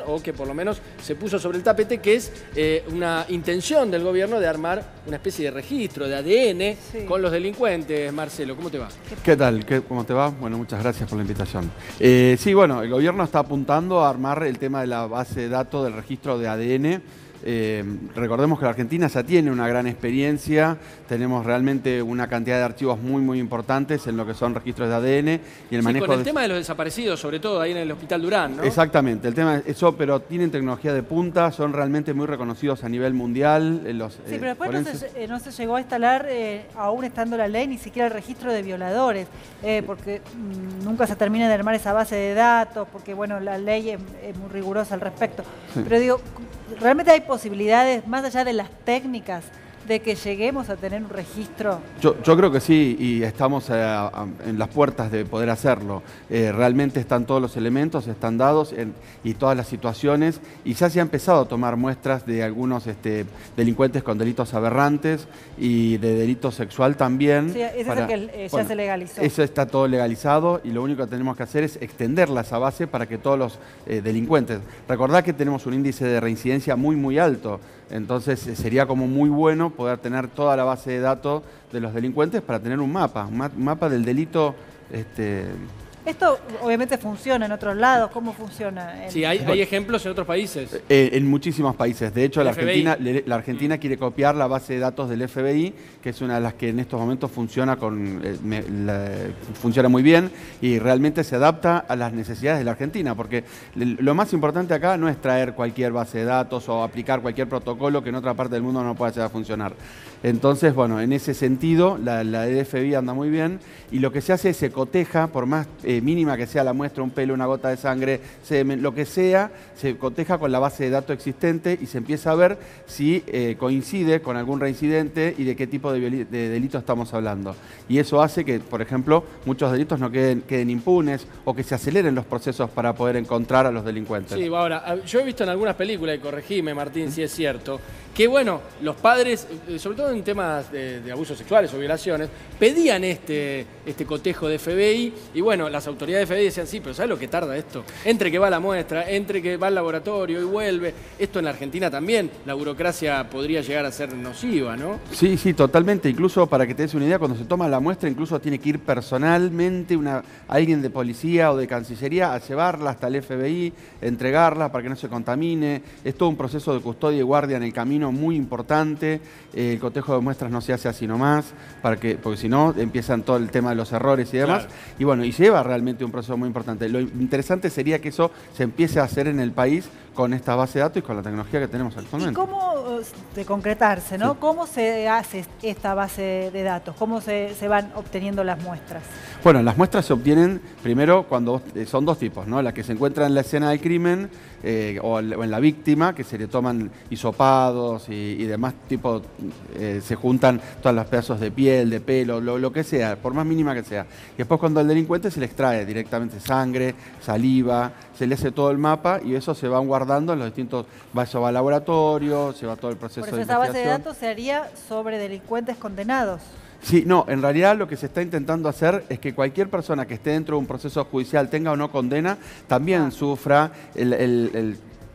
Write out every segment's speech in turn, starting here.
o que por lo menos se puso sobre el tapete, que es una intención del gobierno de armar una especie de registro de ADN con los delincuentes. Marcelo, ¿cómo te va? ¿Qué tal? ¿Cómo te va? Bueno, muchas gracias por la invitación. Sí, bueno, el gobierno está apuntando a armar el tema de la base de datos del registro de ADN. Recordemos que la Argentina ya tiene una gran experiencia, tenemos realmente una cantidad de archivos muy importantes en lo que son registros de ADN y el manejo con el tema de los desaparecidos, sobre todo ahí en el Hospital Durán, ¿no? Exactamente, el tema es eso, pero tienen tecnología de punta, son realmente muy reconocidos a nivel mundial. Sí, pero después no se llegó a instalar, aún estando la ley, ni siquiera el registro de violadores, porque nunca se termina de armar esa base de datos, porque bueno, la ley es muy rigurosa al respecto. Sí. Pero digo, realmente hay posibilidades, más allá de las técnicas, de que lleguemos a tener un registro. Yo creo que sí, y estamos en las puertas de poder hacerlo. Realmente están todos los elementos, están dados y todas las situaciones, y ya se ha empezado a tomar muestras de algunos delincuentes con delitos aberrantes y de delito sexual también. Sí, ese es el que ya se legalizó. Eso está todo legalizado y lo único que tenemos que hacer es extenderla esa base para que todos los delincuentes... Recordad que tenemos un índice de reincidencia muy alto, entonces sería como muy bueno poder tener toda la base de datos de los delincuentes para tener un mapa del delito. Esto obviamente funciona en otros lados. ¿Cómo funciona? Sí, hay ejemplos en otros países. En muchísimos países. De hecho, la Argentina quiere copiar la base de datos del FBI, que es una de las que en estos momentos funciona muy bien y realmente se adapta a las necesidades de la Argentina, porque lo más importante acá no es traer cualquier base de datos o aplicar cualquier protocolo que en otra parte del mundo no pueda llegar a funcionar. Entonces, bueno, en ese sentido, la FBI anda muy bien y lo que se hace es se coteja, por más mínima que sea la muestra, un pelo, una gota de sangre, semen, lo que sea, se coteja con la base de datos existente y se empieza a ver si coincide con algún reincidente y de qué tipo de delito estamos hablando. Y eso hace que, por ejemplo, muchos delitos no queden impunes o que se aceleren los procesos para poder encontrar a los delincuentes. Sí, ahora, yo he visto en algunas películas, y corregime, Martín, si es cierto, que bueno, los padres, sobre todo en temas de abusos sexuales o violaciones, pedían este cotejo de FBI y bueno, las autoridades de FBI decían, sí, pero ¿sabes lo que tarda esto? Entre que va la muestra, entre que va al laboratorio y vuelve. Esto en la Argentina también, la burocracia podría llegar a ser nociva, ¿no? Sí, totalmente. Incluso para que te des una idea, cuando se toma la muestra, incluso tiene que ir personalmente alguien de policía o de Cancillería a llevarla hasta el FBI, entregarla para que no se contamine. Es todo un proceso de custodia y guardia en el camino muy importante. El cotejo de muestras no se hace así nomás, porque si no empiezan todo el tema de los errores y demás. Claro. Y bueno, y lleva realmente un proceso muy importante. Lo interesante sería que eso se empiece a hacer en el país con esta base de datos y con la tecnología que tenemos actualmente. ¿Y cómo, de concretarse, ¿no? Sí. ¿Cómo se hace esta base de datos? ¿Cómo se van obteniendo las muestras? Bueno, las muestras se obtienen primero cuando son dos tipos, ¿no? La que se encuentra en la escena del crimen o en la víctima, que se le toman hisopados y demás tipos, se juntan todos los pedazos de piel, de pelo, lo que sea, por más mínima que sea. Y después cuando al delincuente se le extrae directamente sangre, saliva, se le hace todo el mapa y eso se van guardando en los distintos, eso va al laboratorio, se va todo el proceso de investigación. Por eso esa base de datos se haría sobre delincuentes condenados. Sí, no, en realidad lo que se está intentando hacer es que cualquier persona que esté dentro de un proceso judicial, tenga o no condena, también sufra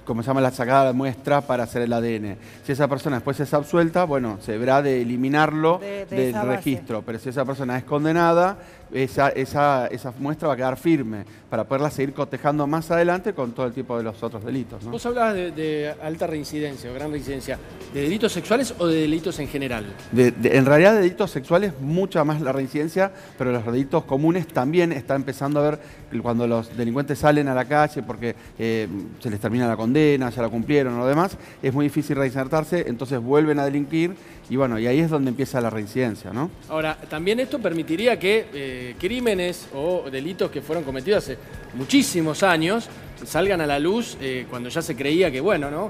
como se llama, la sacada de muestra para hacer el ADN. Si esa persona después es absuelta, bueno, se verá de eliminarlo del registro, pero si esa persona es condenada, esa muestra va a quedar firme para poderla seguir cotejando más adelante con todo el tipo de los otros delitos, ¿no? Vos hablabas de alta reincidencia o gran reincidencia, ¿de delitos sexuales o de delitos en general? En realidad de delitos sexuales mucha más la reincidencia, pero los delitos comunes también está empezando a ver cuando los delincuentes salen a la calle porque se les termina la condena, ya la cumplieron o lo demás, es muy difícil reinsertarse, entonces vuelven a delinquir y bueno, y ahí es donde empieza la reincidencia, ¿no? Ahora, también esto permitiría que crímenes o delitos que fueron cometidos hace muchísimos años salgan a la luz cuando ya se creía que, bueno, ¿no?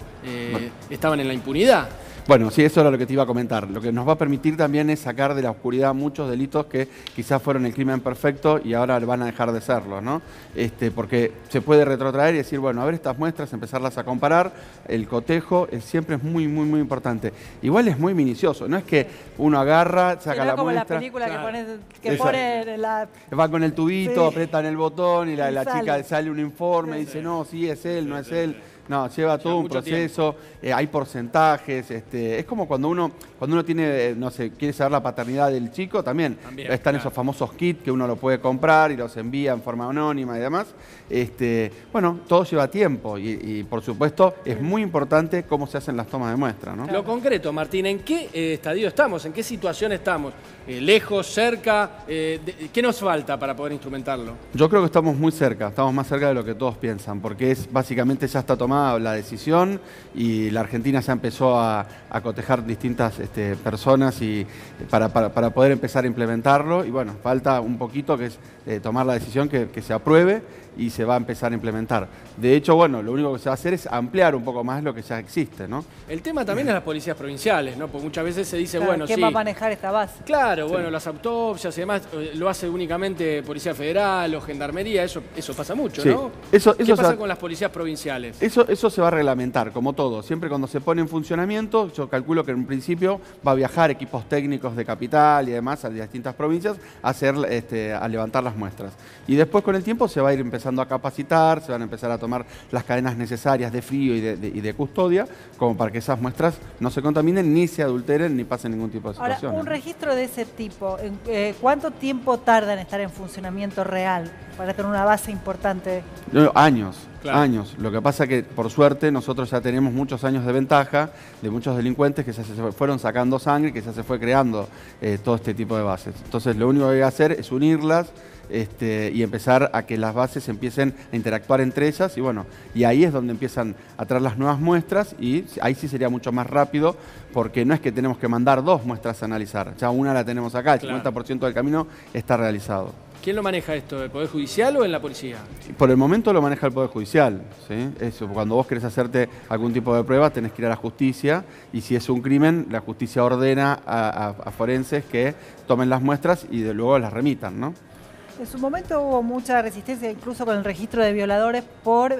Estaban en la impunidad. Bueno, sí, eso era lo que te iba a comentar. Lo que nos va a permitir también es sacar de la oscuridad muchos delitos que quizás fueron el crimen perfecto y ahora van a dejar de serlo, ¿no? Porque se puede retrotraer y decir, bueno, a ver estas muestras, empezarlas a comparar. El cotejo siempre es muy importante. Igual es muy minucioso, no es que uno agarra, saca la muestra. Como la película que pone la... Va con el tubito, apretan el botón y la chica sale un informe y dice, no, sí, es él, no es él. No, lleva todo un proceso, hay porcentajes, es como cuando uno tiene, no sé, quiere saber la paternidad del chico, también están esos famosos kits que uno lo puede comprar y los envía en forma anónima y demás. Bueno, todo lleva tiempo y por supuesto es muy importante cómo se hacen las tomas de muestra, ¿no? Lo concreto, Martín, ¿en qué estadio estamos? ¿En qué situación estamos? ¿Lejos, cerca? ¿Qué nos falta para poder instrumentarlo? Yo creo que estamos muy cerca, estamos más cerca de lo que todos piensan, porque básicamente ya está tomada la decisión y la Argentina ya empezó a cotejar distintas personas para poder empezar a implementarlo y bueno, falta un poquito que es tomar la decisión que se apruebe y se va a empezar a implementar. De hecho, bueno, lo único que se va a hacer es ampliar un poco más lo que ya existe, ¿no? El tema también es las policías provinciales, ¿no? Porque muchas veces se dice, claro, bueno, ¿quién va a manejar esta base? Claro, bueno, las autopsias y demás lo hace únicamente Policía Federal o Gendarmería, eso pasa mucho, ¿no? ¿Qué pasa con las policías provinciales? Eso se va a reglamentar, como todo. Siempre cuando se pone en funcionamiento, yo calculo que en un principio va a viajar equipos técnicos de capital y demás a distintas provincias a levantar las muestras. Y después con el tiempo se va a ir empezando a capacitar, se van a empezar a tomar las cadenas necesarias de frío y de custodia, como para que esas muestras no se contaminen, ni se adulteren, ni pasen ningún tipo de situación. Ahora, un registro de ese tipo, ¿cuánto tiempo tarda en estar en funcionamiento real para tener una base importante? Años. Claro. Años. Lo que pasa que, por suerte, nosotros ya tenemos muchos años de ventaja de muchos delincuentes que ya se fueron sacando sangre y que ya se fue creando todo este tipo de bases. Entonces, lo único que hay que hacer es unirlas y empezar a que las bases empiecen a interactuar entre ellas y bueno, y ahí es donde empiezan a traer las nuevas muestras y ahí sí sería mucho más rápido porque no es que tenemos que mandar 2 muestras a analizar, ya una la tenemos acá, el 50% del camino está realizado. ¿Quién lo maneja esto? ¿El Poder Judicial o en la policía? Por el momento lo maneja el Poder Judicial, ¿sí? Eso, cuando vos querés hacerte algún tipo de prueba tenés que ir a la justicia y si es un crimen, la justicia ordena a forenses que tomen las muestras y de luego las remitan, ¿no? En su momento hubo mucha resistencia, incluso con el registro de violadores, por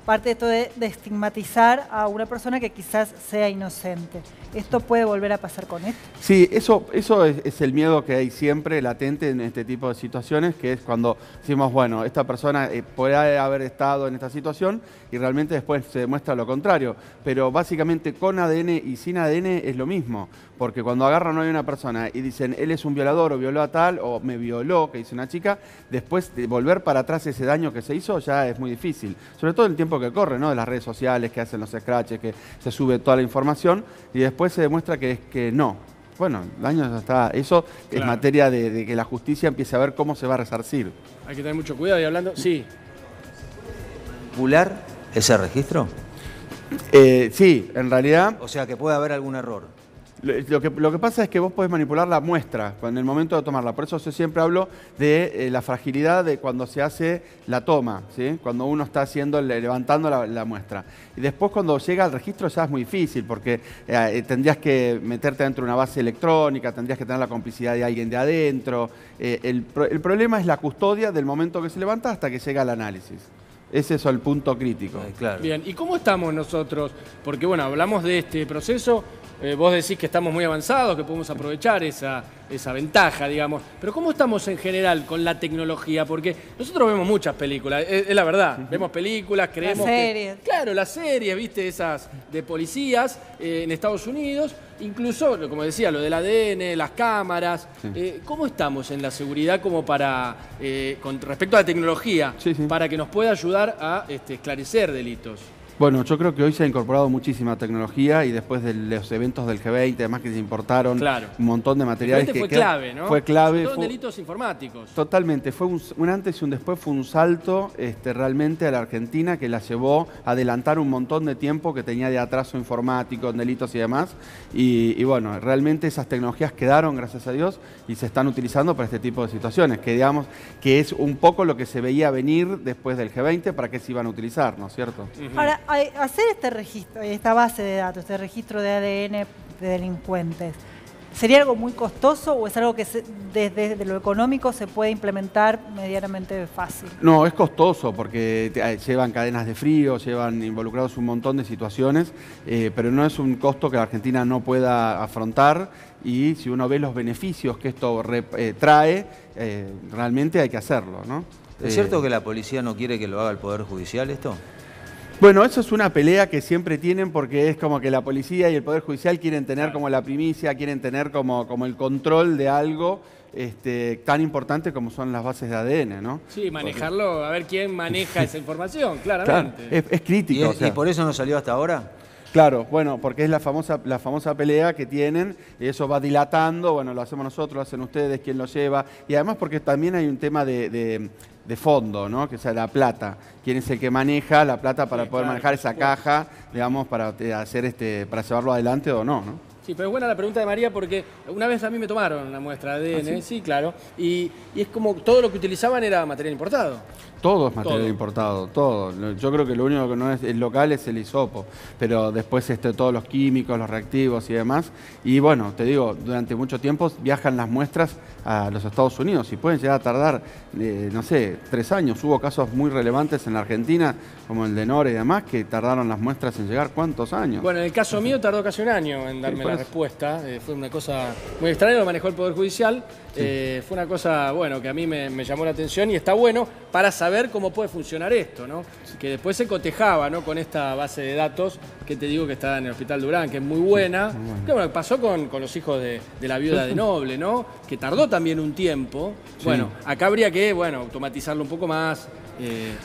parte de esto de estigmatizar a una persona que quizás sea inocente. ¿Esto puede volver a pasar con esto? Sí, eso es el miedo que hay siempre latente en este tipo de situaciones, que es cuando decimos, bueno, esta persona puede haber estado en esta situación y realmente después se demuestra lo contrario. Pero básicamente con ADN y sin ADN es lo mismo, porque cuando agarran a una persona y dicen, él es un violador o violó a tal, o me violó, que dice una chica, después de volver para atrás ese daño que se hizo ya es muy difícil. Sobre todo el tiempo que corre, ¿no? De las redes sociales, que hacen los scratches, que se sube toda la información y después se demuestra que no. Bueno, el daño ya está. Eso es materia de que la justicia empiece a ver cómo se va a resarcir. Hay que tener mucho cuidado y hablando... Sí. ¿Manipular ese registro? Sí, en realidad... O sea, que puede haber algún error. Lo que pasa es que vos podés manipular la muestra en el momento de tomarla. Por eso yo siempre hablo de la fragilidad de cuando se hace la toma, ¿sí? Cuando uno está levantando la muestra. Y después cuando llega al registro ya es muy difícil porque tendrías que meterte dentro de una base electrónica, tendrías que tener la complicidad de alguien de adentro. El problema es la custodia del momento que se levanta hasta que llega al análisis. Ese es el punto crítico. Claro. Bien, ¿y cómo estamos nosotros? Porque bueno, hablamos de este proceso, vos decís que estamos muy avanzados, que podemos aprovechar esa ventaja, digamos, pero ¿cómo estamos en general con la tecnología? Porque nosotros vemos muchas películas, es la verdad, vemos películas, creemos las series. Claro, las series, viste, esas de policías en Estados Unidos, incluso, como decía, lo del ADN, las cámaras, ¿cómo estamos en la seguridad como para, con respecto a la tecnología, para que nos pueda ayudar a esclarecer delitos? Bueno, yo creo que hoy se ha incorporado muchísima tecnología y después de los eventos del G20, además que se importaron un montón de materiales. Fue clave, ¿no? Fue clave. Sobre todo en delitos informáticos. Totalmente, fue un antes y un después, fue un salto realmente a la Argentina que la llevó a adelantar un montón de tiempo que tenía de atraso informático, en delitos y demás. Y bueno, realmente esas tecnologías quedaron, gracias a Dios, y se están utilizando para este tipo de situaciones, que digamos que es un poco lo que se veía venir después del G20 para qué se iban a utilizar, ¿no es cierto? Ahora, hacer este registro, esta base de datos, este registro de ADN de delincuentes, ¿sería algo muy costoso o es algo que desde lo económico se puede implementar medianamente fácil? No, es costoso porque llevan cadenas de frío, llevan involucrados un montón de situaciones, pero no es un costo que la Argentina no pueda afrontar y si uno ve los beneficios que esto trae, realmente hay que hacerlo, ¿no? ¿Es cierto que la policía no quiere que lo haga el Poder Judicial esto? Bueno, eso es una pelea que siempre tienen porque es como que la policía y el Poder Judicial quieren tener Claro. como la primicia, quieren tener como el control de algo tan importante como son las bases de ADN, ¿no? Sí, manejarlo, a ver quién maneja esa información, Claro, claramente. es crítico. ¿Y por eso no salió hasta ahora? Claro, bueno, porque es la famosa pelea que tienen, y eso va dilatando, bueno, lo hacemos nosotros, lo hacen ustedes, quién lo lleva, y además porque también hay un tema de fondo, ¿no? Que es la plata, quién es el que maneja la plata para Sí, poder claro, manejar por esa supuesto. caja, digamos, para hacer para llevarlo adelante o no, ¿no? Sí, pero es buena la pregunta de María porque una vez a mí me tomaron una muestra de ADN, sí, claro, y es como todo lo que utilizaban era material importado. Todo es material Todo. importado, todo. Yo creo que lo único que no es local es el hisopo, pero después todos los químicos, los reactivos y demás. Y bueno, te digo, durante mucho tiempo viajan las muestras a los Estados Unidos y pueden llegar a tardar, no sé, 3 años. Hubo casos muy relevantes en la Argentina, como el de Nore y demás, que tardaron las muestras en llegar. ¿Cuántos años? Bueno, en el caso mío tardó casi un año en darme por la eso. respuesta. Fue una cosa muy extraña, lo manejó el Poder Judicial. Fue una cosa, bueno, que a mí me llamó la atención y está bueno para saber cómo puede funcionar esto, ¿no? Que después se cotejaba, ¿no? Con esta base de datos que te digo que está en el Hospital Durán, que es muy buena. Que bueno, pasó con los hijos de la viuda de Noble, ¿no? Que tardó también un tiempo. Bueno, acá habría que, bueno, automatizarlo un poco más.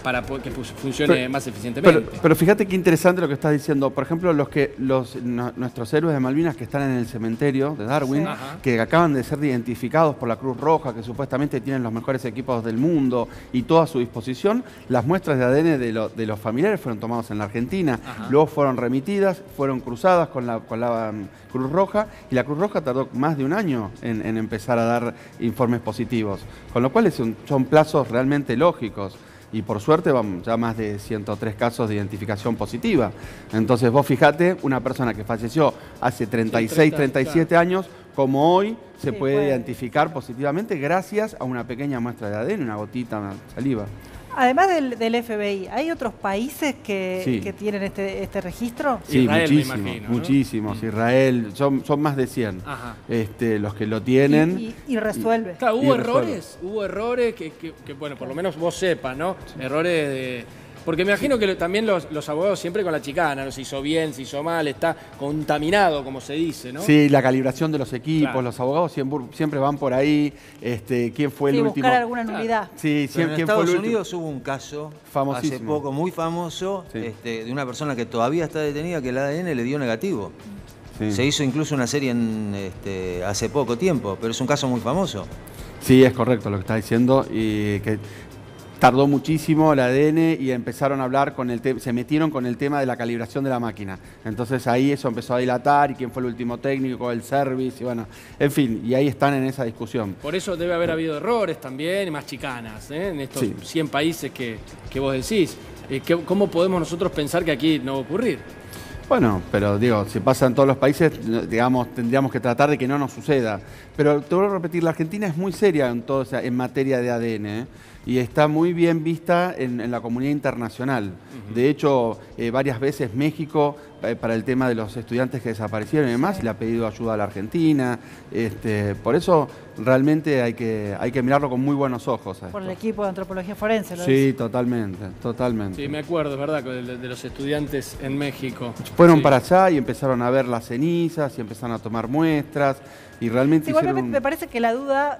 Para que funcione más eficientemente. Pero fíjate qué interesante lo que estás diciendo. Por ejemplo, nuestros héroes de Malvinas que están en el cementerio de Darwin, Sí. Ajá. que acaban de ser identificados por la Cruz Roja, que supuestamente tienen los mejores equipos del mundo y todo a su disposición, las muestras de ADN de los familiares fueron tomadas en la Argentina, Ajá. luego fueron remitidas, fueron cruzadas con la Cruz Roja, y la Cruz Roja tardó más de un año en empezar a dar informes positivos, con lo cual son plazos realmente lógicos. Y por suerte vamos ya más de 103 casos de identificación positiva. Entonces vos fijate, una persona que falleció hace 36, 37 años, como hoy se Sí, puede puede. identificar positivamente gracias a una pequeña muestra de ADN, una gotita, una saliva. Además del FBI, ¿hay otros países Sí. que tienen este registro? Sí, Israel, me muchísimos, imagino, ¿no? muchísimos. Israel, son más de 100 Ajá. los que lo tienen. Y resuelve. Claro, Y hubo errores que, bueno, por lo menos vos sepas, ¿no? Errores de... Porque me imagino que también los abogados siempre con la chicana, no se hizo bien, se hizo mal, está contaminado, como se dice, ¿no? Sí, la calibración de los equipos, Claro. los abogados siempre van por ahí. ¿Quién fue el Sí, último? buscar alguna nulidad. Sí, Pero en ¿quién fue el Estados último? Unidos hubo un caso Famosísimo. hace poco, muy famoso, Sí. de una persona que todavía está detenida que el ADN le dio negativo. Sí. Se hizo incluso una serie hace poco tiempo, pero es un caso muy famoso. Sí, es correcto lo que está diciendo, y que tardó muchísimo el ADN y empezaron a hablar se metieron con el tema de la calibración de la máquina. Entonces ahí eso empezó a dilatar, y quién fue el último técnico, el service, y bueno, en fin, y ahí están en esa discusión. Por eso debe haber habido errores también, y más chicanas, ¿eh? En estos Sí. 100 países que vos decís. ¿Cómo podemos nosotros pensar que aquí no va a ocurrir? Bueno, pero digo, si pasa en todos los países, digamos, tendríamos que tratar de que no nos suceda. Pero te vuelvo a repetir, la Argentina es muy seria en materia de ADN, ¿eh? Y está muy bien vista en la comunidad internacional. De hecho, varias veces México, para el tema de los estudiantes que desaparecieron y demás, le ha pedido ayuda a la Argentina. Por eso realmente hay que mirarlo con muy buenos ojos a Por el esto. equipo de antropología forense. ¿Lo Sí, dice? totalmente, totalmente. Sí, me acuerdo, es verdad, de los estudiantes en México. Fueron Sí. para allá y empezaron a ver las cenizas y empezaron a tomar muestras y realmente Sí, igual hicieron me parece que la duda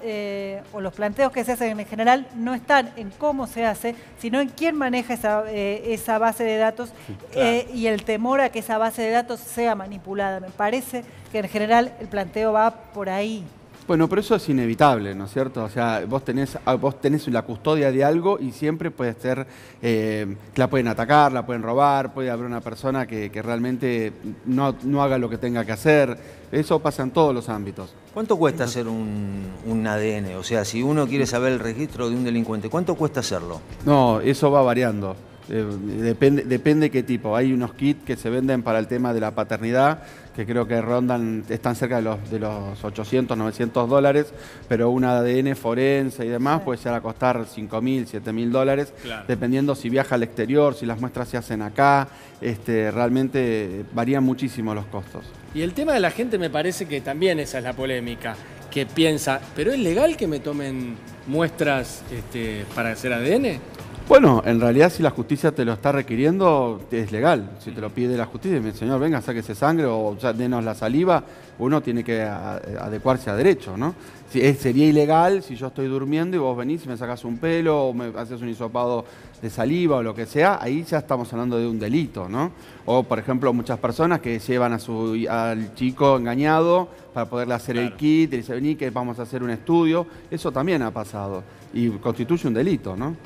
o los planteos que se hacen en general no están en cómo se hace, sino en quién maneja esa base de datos claro. y el temor a que esa base de datos sea manipulada. Me parece que en general el planteo va por ahí. Bueno, pero eso es inevitable, ¿no es cierto? O sea, vos tenés la custodia de algo y siempre puede ser, la pueden atacar, la pueden robar, puede haber una persona que realmente no haga lo que tenga que hacer. Eso pasa en todos los ámbitos. ¿Cuánto cuesta hacer un ADN? O sea, si uno quiere saber el registro de un delincuente, ¿cuánto cuesta hacerlo? No, eso va variando. Depende qué tipo. Hay unos kits que se venden para el tema de la paternidad, que creo que están cerca de los 800, 900 dólares, pero un ADN forense y demás puede llegar a costar $5.000, $7.000, Claro. dependiendo si viaja al exterior, si las muestras se hacen acá. Realmente varían muchísimo los costos. Y el tema de la gente me parece que también esa es la polémica, que piensa, ¿pero es legal que me tomen muestras para hacer ADN? Bueno, en realidad si la justicia te lo está requiriendo, es legal. Si te lo pide la justicia, mi señor, venga, sáquese sangre o denos la saliva, uno tiene que adecuarse a derecho, ¿no? Sería ilegal si yo estoy durmiendo y vos venís y me sacás un pelo o me haces un hisopado de saliva o lo que sea, ahí ya estamos hablando de un delito, ¿no? O, por ejemplo, muchas personas que llevan al chico engañado para poderle hacer el kit, y dice, vení que vamos a hacer un estudio, eso también ha pasado y constituye un delito, ¿no?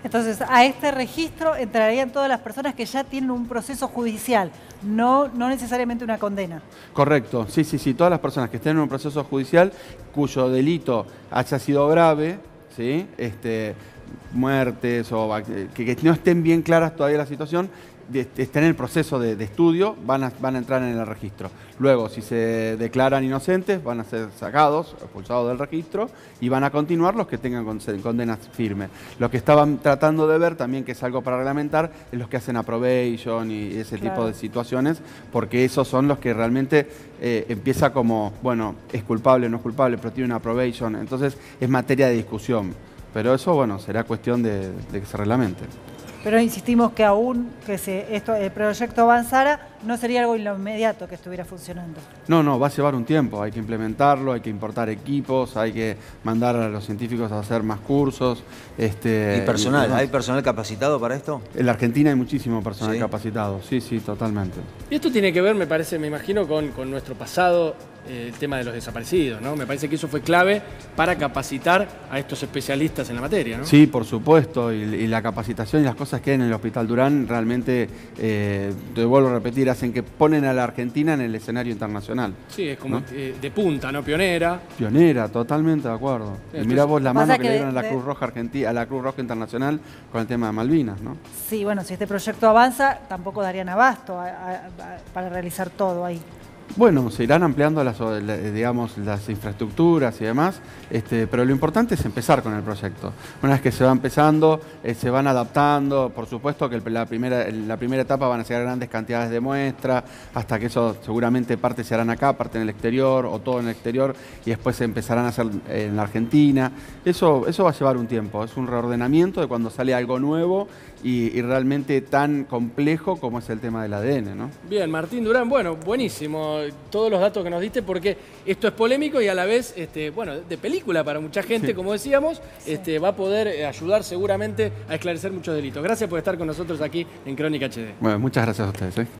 Entonces, a este registro entrarían todas las personas que ya tienen un proceso judicial, no necesariamente una condena. Correcto, sí, todas las personas que estén en un proceso judicial cuyo delito haya sido grave, ¿sí? Muertes o que no estén bien claras todavía la situación, estén en el proceso de estudio, van a entrar en el registro. Luego, si se declaran inocentes, van a ser sacados, expulsados del registro y van a continuar los que tengan condenas firmes. Lo que estaban tratando de ver también, que es algo para reglamentar, es los que hacen probation y ese tipo de situaciones, porque esos son los que realmente empieza como, bueno, es culpable, no es culpable, pero tiene una probation, entonces es materia de discusión. Pero eso, bueno, será cuestión de que se reglamente. Pero insistimos que aún que el proyecto avanzara, no sería algo inmediato que estuviera funcionando. No, va a llevar un tiempo, hay que implementarlo, hay que importar equipos, hay que mandar a los científicos a hacer más cursos. ¿Y personal? ¿Hay personal capacitado para esto? En la Argentina hay muchísimo personal capacitado, sí, totalmente. Y esto tiene que ver, me parece, me imagino, con nuestro pasado, el tema de los desaparecidos, ¿no? Me parece que eso fue clave para capacitar a estos especialistas en la materia, ¿no? Sí, por supuesto, y la capacitación y las cosas que hay en el Hospital Durán realmente, te vuelvo a repetir, hacen que ponen a la Argentina en el escenario internacional. Sí, es como, ¿no? De punta, ¿no? Pionera. Pionera, totalmente de acuerdo. Y mirá vos la mano que le dieron a la Cruz Roja Argentina, a la Cruz Roja Internacional con el tema de Malvinas, ¿no? Sí, bueno, si este proyecto avanza, tampoco darían abasto para realizar todo ahí. Bueno, se irán ampliando las infraestructuras y demás, pero lo importante es empezar con el proyecto. Una vez que se va empezando, se van adaptando. Por supuesto que en la primera etapa van a ser grandes cantidades de muestras, hasta que eso seguramente parte se harán acá, parte en el exterior o todo en el exterior, y después se empezarán a hacer en la Argentina. Eso va a llevar un tiempo, es un reordenamiento de cuando sale algo nuevo y realmente tan complejo como es el tema del ADN, ¿no? Bien, Martín Durán, bueno, buenísimo todos los datos que nos diste, porque esto es polémico y a la vez, bueno, de película para mucha gente, como decíamos, va a poder ayudar seguramente a esclarecer muchos delitos. Gracias por estar con nosotros aquí en Crónica HD. Bueno, muchas gracias a ustedes.